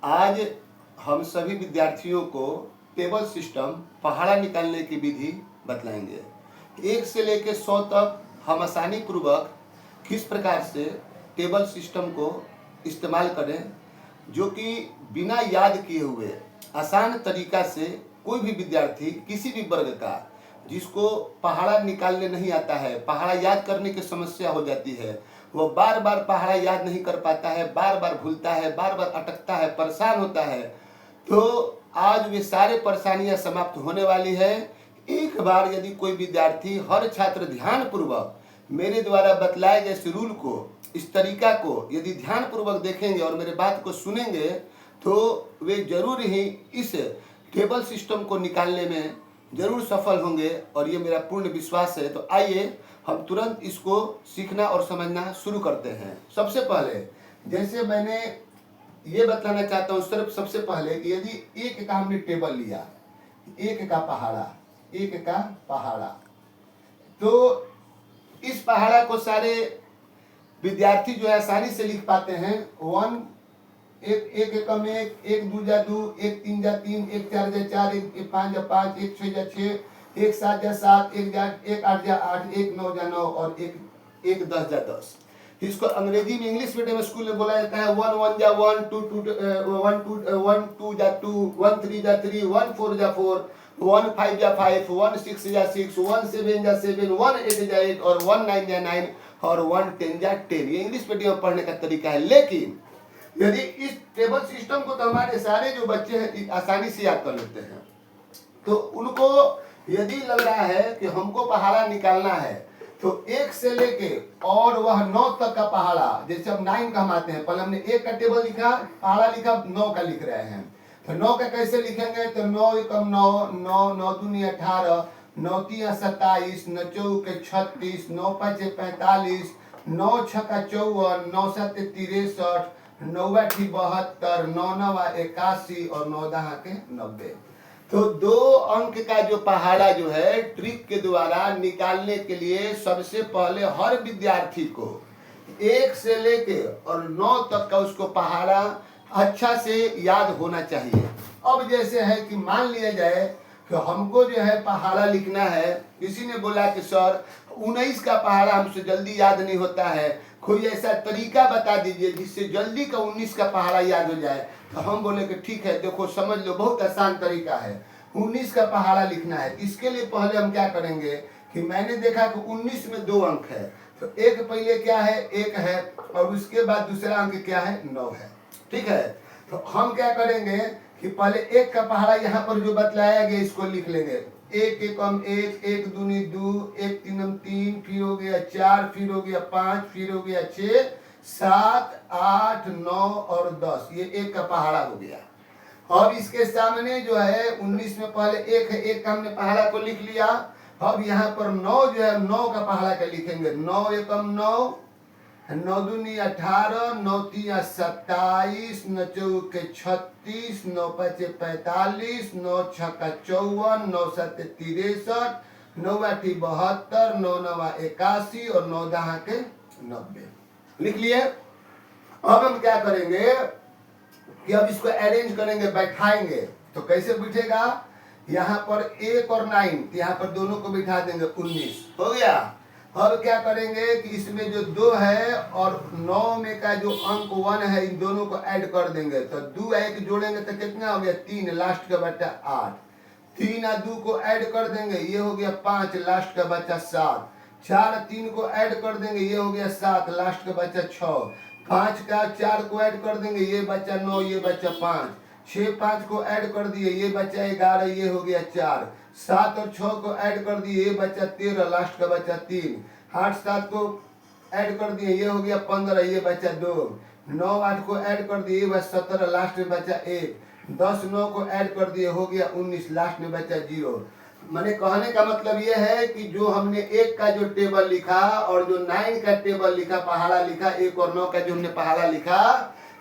आज हम सभी विद्यार्थियों को टेबल सिस्टम पहाड़ा निकालने की विधि बतलाएंगे। 1 से लेकर 100 तक हम आसानी पूर्वक किस प्रकार से टेबल सिस्टम को इस्तेमाल करें, जो कि बिना याद किए हुए आसान तरीका से कोई भी विद्यार्थी किसी भी वर्ग का जिसको पहाड़ा निकालने नहीं आता है, पहाड़ा याद करने की समस्या हो जाती है, वो बार बार पहाड़ा याद नहीं कर पाता है, बार बार भूलता है, बार बार अटकता है, परेशान होता है, तो आज वे सारे परेशानियां समाप्त होने वाली है। एक बार यदि कोई विद्यार्थी, हर छात्र ध्यानपूर्वक मेरे द्वारा बतलाए गए इस रूल को, इस तरीका को यदि ध्यानपूर्वक देखेंगे और मेरे बात को सुनेंगे तो वे जरूर ही इस टेबल सिस्टम को निकालने में जरूर सफल होंगे और ये मेरा पूर्ण विश्वास है। तो आइए हम तुरंत इसको सीखना और समझना शुरू करते हैं। सबसे पहले जैसे मैंने ये बताना चाहता हूँ, सिर्फ सबसे पहले कि यदि एक का हमने टेबल लिया, एक का पहाड़ा, तो इस पहाड़ा को सारे विद्यार्थी जो है आसानी से लिख पाते हैं। एक एकम एक दू जा दू, एक तीन जा तीन, एक चार जा चार, एक पाँच जा पाँच, एक छः जा छः, एक सात जा सात, एक आठ जा आठ, एक नौ जा नौ और एक 10 जा 10। इसको अंग्रेजी में, इंग्लिश मीडियम स्कूल में बोला जाता है 1 1 जा 1, 2 2 जा 2, 1 3 जा 3, 1 4 जा 4, 1 5 जा 5, 1 6 जा 6, 1 7 जा 7, 1 8 जा 8 और 1 9 जा 9 और 1 10 जा 10। ये इंग्लिश मीडियम में पढ़ने का तरीका है। लेकिन यदि इस टेबल सिस्टम को तो हमारे सारे जो बच्चे हैं आसानी से याद कर लेते हैं, तो उनको यदि लग रहा है कि हमको पहाड़ा निकालना है तो 1 से लेके और वह 9 तक का पहाड़ा, जैसे अब 9 का हम आते हैं, पहले हमने 1 का टेबल लिखा, पहाड़ा लिखा, 9 का लिख रहे हैं। तो 9 का कैसे लिखेंगे? तो 9 एकम 9, 9 9 दूनी 18, 9 तीन 27, 9 चौके 36, 9 पाँचे 45, 9 छक्का 54, 9 सात 63, 9 आठी 72, 9 नवा 81 और 9 दहा के 90। तो 2 अंक का जो पहाड़ा जो है ट्रिक के द्वारा निकालने के लिए सबसे पहले हर विद्यार्थी को 1 से लेके और 9 तक का उसको पहाड़ा अच्छा से याद होना चाहिए। अब जैसे है कि मान लिया जाए कि हमको जो है पहाड़ा लिखना है, किसी ने बोला कि सर 19 का पहाड़ा हमसे जल्दी याद नहीं होता है, कोई ऐसा तरीका बता दीजिए जिससे जल्दी का 19 का पहाड़ा याद हो जाए। तो हम बोले कि ठीक है, देखो समझ लो, बहुत आसान तरीका है। 19 का पहाड़ा लिखना है, इसके लिए पहले हम क्या करेंगे कि मैंने देखा कि 19 में 2 अंक है, तो एक पहले क्या है, 1 है और उसके बाद दूसरा अंक क्या है, 9 है। ठीक है, तो हम क्या करेंगे कि पहले 1 का पहाड़ा यहाँ पर जो बतलाया गया इसको लिख लेंगे। 1 एकम 1, 1 दूनी 2, 1 तीनम 3, फिर हो गया 4, फिर हो गया 5, फिर हो गया 6, 7 8 9 और 10। ये 1 का पहाड़ा हो गया। अब इसके सामने जो है 19 में पहले 1 है, 1 का हमने पहाड़ा को लिख लिया। अब यहाँ पर 9 जो है 9 का पहाड़ा का लिखेंगे। 9 एकम 9, 9 दूनी 18, 9 तीन 27, 9 चौके 36, 9 पाँचे 45, 9 छक्का 54, 9 सात 63, 9 आठी 72, 9 नवा 81 और 9 दहा के 90। लिख लिए। अब हम क्या करेंगे कि अब इसको अरेंज करेंगे, बैठाएंगे। तो कैसे बैठेगा? यहाँ पर 1 और 9, यहाँ पर दोनों को बिठा देंगे, 19 हो गया। अब क्या करेंगे कि इसमें जो 2 है और 9 में का जो अंक 1 है, इन दोनों को ऐड कर देंगे। तो 2 1 जोड़ेंगे तो कितना हो गया, 3, लास्ट का बच्चा 8। 3 और 2 को ऐड कर देंगे, ये हो गया 5, लास्ट का बच्चा 7। 4 3 को ऐड कर देंगे, ये हो गया 7, लास्ट का बच्चा 6। 5 का 4 को ऐड कर देंगे, ये बच्चा 9, ये बच्चा 5। 6 5 को ऐड कर दिए, ये बच्चा 11, ये हो गया 4। 7 और 6 को ऐड कर दिए, ये बच्चा 13, लास्ट का बच्चा 3। 8 7 को ऐड कर दिए, ये हो गया 15, ये बच्चा 2। 9 8 को ऐड कर दिए, ये बच्चा 17, लास्ट में बच्चा 1। 10 9 को ऐड कर दिए, हो गया 19, लास्ट में बच्चा 0। मैंने कहने का मतलब ये है कि जो हमने 1 का जो टेबल लिखा और जो 9 का टेबल लिखा, पहाड़ा लिखा, 1 और 9 का जो हमने पहाड़ा लिखा,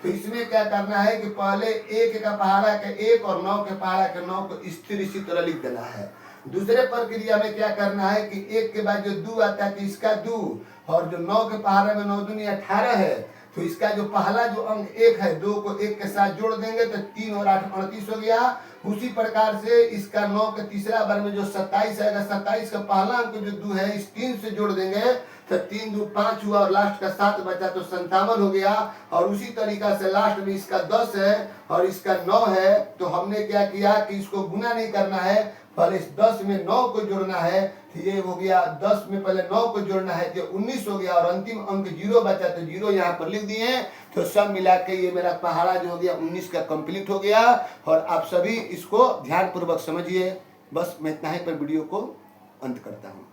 तो इसमें क्या करना है कि पहले 1 का पहाड़ा के 1 और 9 के पहाड़ा के 9 को स्थिर इसी तरह लिख देना है। दूसरे प्रक्रिया में क्या करना है कि 1 के बाद जो 2 आता है तो इसका 2, और जो 9 के पहाड़े में 9 दूनी 18 है, तो इसका जो पहला जो अंक 1 है, 2 को 1 के साथ जोड़ देंगे तो 3 और 8 38 हो गया। उसी प्रकार से इसका 9 के तीसरा बार में जो 27 आएगा, 27 का पहला अंक जो 2 है इस 3 से जोड़ देंगे तो 3 2 5 हुआ और लास्ट का 7 बचा तो 57 हो गया। और उसी तरीका से लास्ट में इसका 10 है और इसका 9 है, तो हमने क्या किया कि इसको गुना नहीं करना है, पर इस 10 में 9 को जोड़ना है। तो ये हो गया 10 में पहले 9 को जोड़ना है तो 19 हो गया और अंतिम अंक 0 बचा तो 0 यहाँ पर लिख दिए। तो सब मिला के ये मेरा पहाड़ा जो हो गया 19 का कंप्लीट हो गया। और आप सभी इसको ध्यान पूर्वक समझिए। बस मैं इतना ही पर वीडियो को अंत करता हूँ।